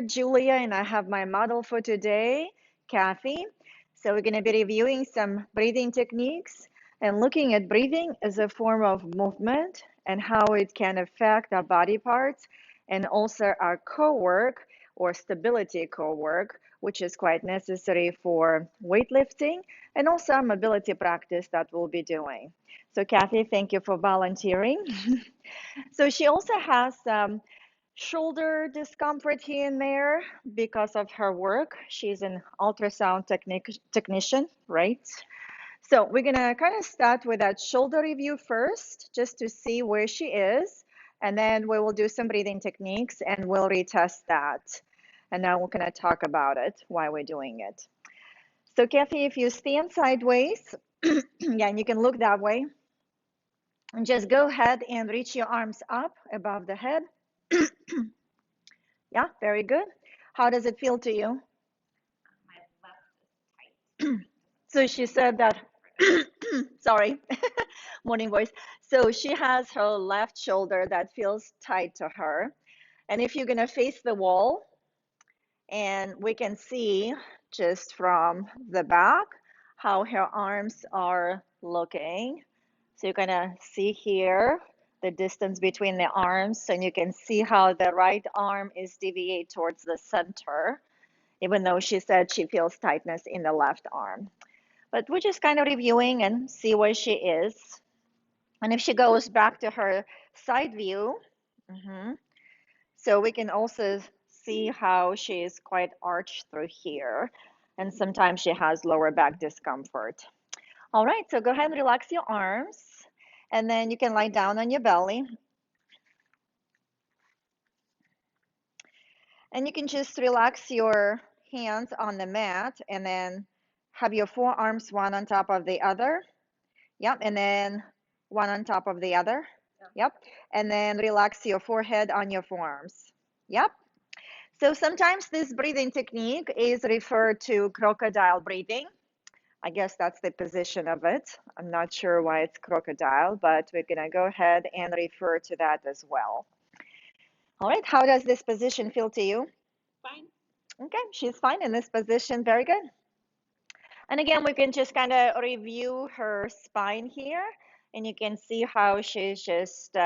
Julia, and I have my model for today, Cathy. So we're going to be reviewing some breathing techniques and looking at breathing as a form of movement and how it can affect our body parts and also our core work or stability core work, which is quite necessary for weightlifting and also our mobility practice that we'll be doing. So Cathy, thank you for volunteering. So she also has shoulder discomfort here and there because of her work. She's an ultrasound technician, right? So we're gonna kind of start with that shoulder review first, just to see where she is. And then we will do some breathing techniques and we'll retest that. And now we're gonna talk about it while we're doing it. So Kathy, if you stand sideways, yeah, and you can look that way, and just go ahead and reach your arms up above the head. Yeah, very good. How does it feel to you? So she said that, sorry, morning voice. So she has her left shoulder that feels tight to her. And if you're gonna face the wall, and we can see just from the back how her arms are looking. So you're gonna see here the distance between the arms, and you can see how the right arm is deviate towards the center, even though she said she feels tightness in the left arm. But we're just kind of reviewing and see where she is. And if she goes back to her side view, so we can also see how she is quite arched through here. And sometimes she has lower back discomfort. All right, so go ahead and relax your arms. And then you can lie down on your belly. And you can just relax your hands on the mat and then have your forearms one on top of the other. Yep, and then one on top of the other. Yep, and then relax your forehead on your forearms. Yep. So sometimes this breathing technique is referred to crocodile breathing. I guess that's the position of it. I'm not sure why it's crocodile, but we're gonna go ahead and refer to that as well. All right, how does this position feel to you? Fine. Okay, she's fine in this position, very good. And again, we can just kind of review her spine here, and you can see how she's just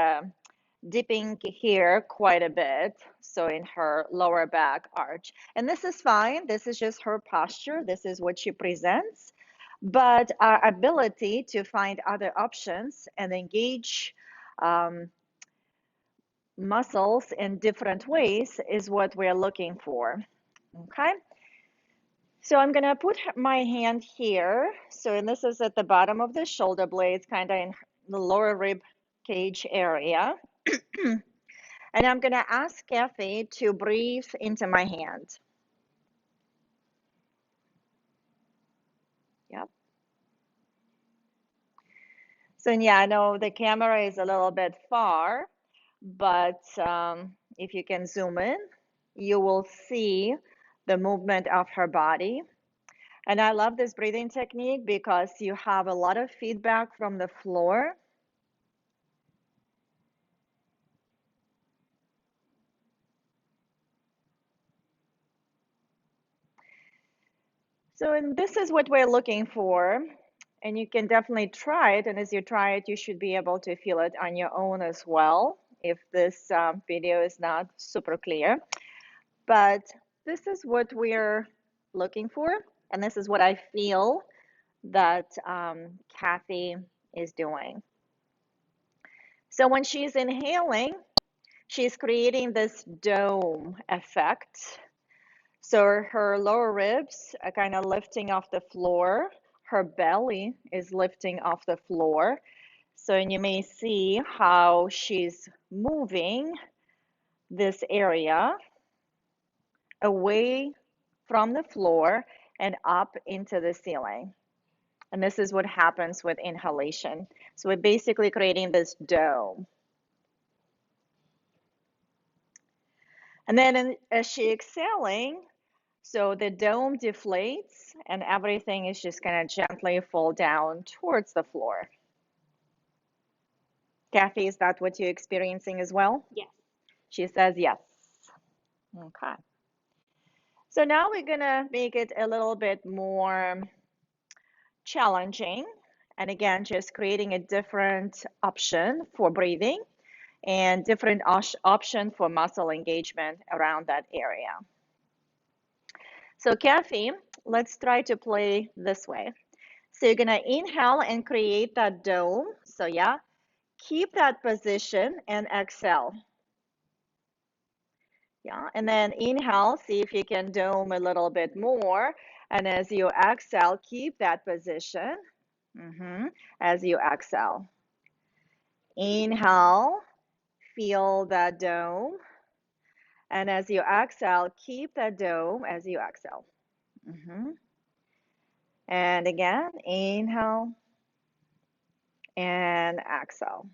dipping here quite a bit, so in her lower back arch. And this is fine. This is just her posture. This is what she presents. But our ability to find other options and engage muscles in different ways is what we're looking for. Okay. So I'm gonna put my hand here. So, and this is at the bottom of the shoulder blades, kind of in the lower rib cage area. And I'm gonna ask Cathy to breathe into my hand. Yep. So yeah, I know the camera is a little bit far, but if you can zoom in, you will see the movement of her body. And I love this breathing technique because you have a lot of feedback from the floor. So, and this is what we're looking for. And you can definitely try it. And as you try it, you should be able to feel it on your own as well, if this video is not super clear. But this is what we're looking for. And this is what I feel that Cathy is doing. So when she's inhaling, she's creating this dome effect. So her lower ribs are kind of lifting off the floor. Her belly is lifting off the floor. So, and you may see how she's moving this area away from the floor and up into the ceiling. And this is what happens with inhalation. So we're basically creating this dome. And then as she exhaling, so the dome deflates and everything is just going to gently fall down towards the floor. Cathy, is that what you're experiencing as well? Yes. She says yes. Okay. So now we're gonna make it a little bit more challenging. And again, just creating a different option for breathing and different option for muscle engagement around that area. So Kathy, let's try to play this way. So you're gonna inhale and create that dome. So yeah, keep that position and exhale. Yeah, and then inhale, see if you can dome a little bit more. And as you exhale, keep that position. As you exhale. Inhale, feel that dome. And as you exhale, keep that dome as you exhale. And again, inhale and exhale.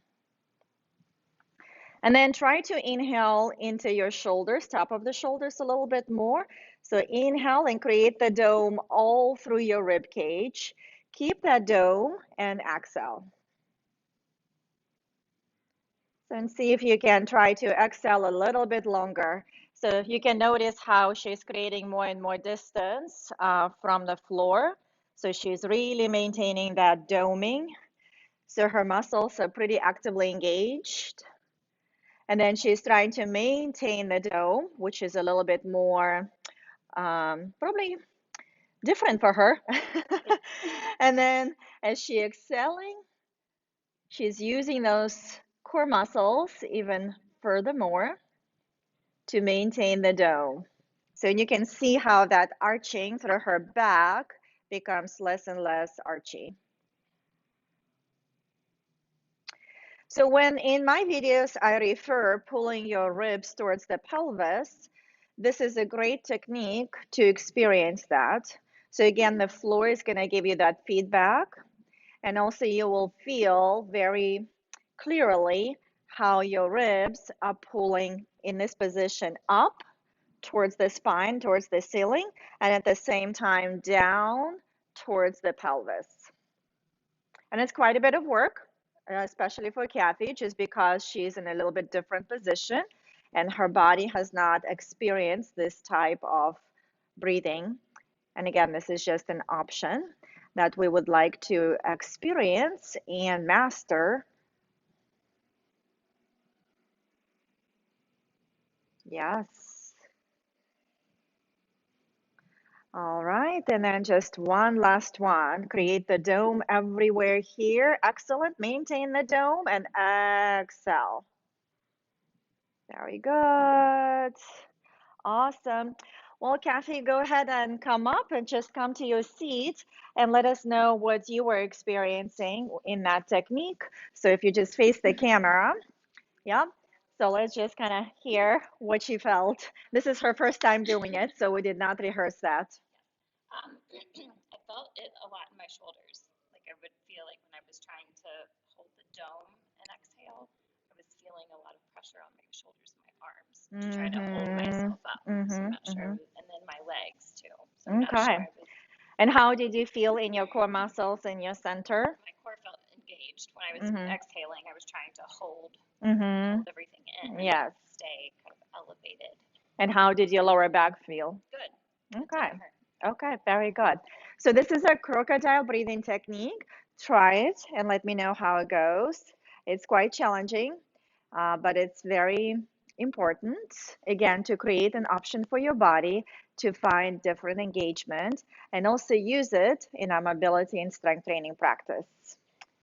And then try to inhale into your shoulders, top of the shoulders a little bit more. So inhale and create the dome all through your rib cage. Keep that dome and exhale. So and see if you can try to exhale a little bit longer. So you can notice how she's creating more and more distance from the floor. So she's really maintaining that doming. So her muscles are pretty actively engaged. And then she's trying to maintain the dome, which is a little bit more probably different for her. And then as she exhaling, she's using those core muscles even furthermore to maintain the dome. So you can see how that arching through her back becomes less and less archy. So when in my videos I refer pulling your ribs towards the pelvis, this is a great technique to experience that. So again, the floor is going to give you that feedback, and also you will feel very clearly how your ribs are pulling in this position up towards the spine, towards the ceiling, and at the same time down towards the pelvis. And it's quite a bit of work, especially for Kathy, just because she's in a little bit different position and her body has not experienced this type of breathing. And again, this is just an option that we would like to experience and master. Yes. All right, and then just one last one. Create the dome everywhere here. Excellent. Maintain the dome and exhale. Very good. Awesome. Well, Kathy, go ahead and come up and just come to your seat and let us know what you were experiencing in that technique. So if you just face the camera, yeah. So let's just kind of hear what she felt. This is her first time doing it, so we did not rehearse that. I felt it a lot in my shoulders. Like I would feel like when I was trying to hold the dome and exhale, I was feeling a lot of pressure on my shoulders and my arms to try to hold myself up. So I'm not sure. And then my legs too. So I'm not Okay. sure. And how did you feel in your core muscles in your center? My core felt engaged. When I was exhaling, I was trying to hold everything in. Yes. And stay kind of elevated. And how did your lower back feel? Good. Okay. Okay, very good. So this is a crocodile breathing technique. Try it and let me know how it goes. It's quite challenging, but it's very important, again, to create an option for your body to find different engagement and also use it in our mobility and strength training practice.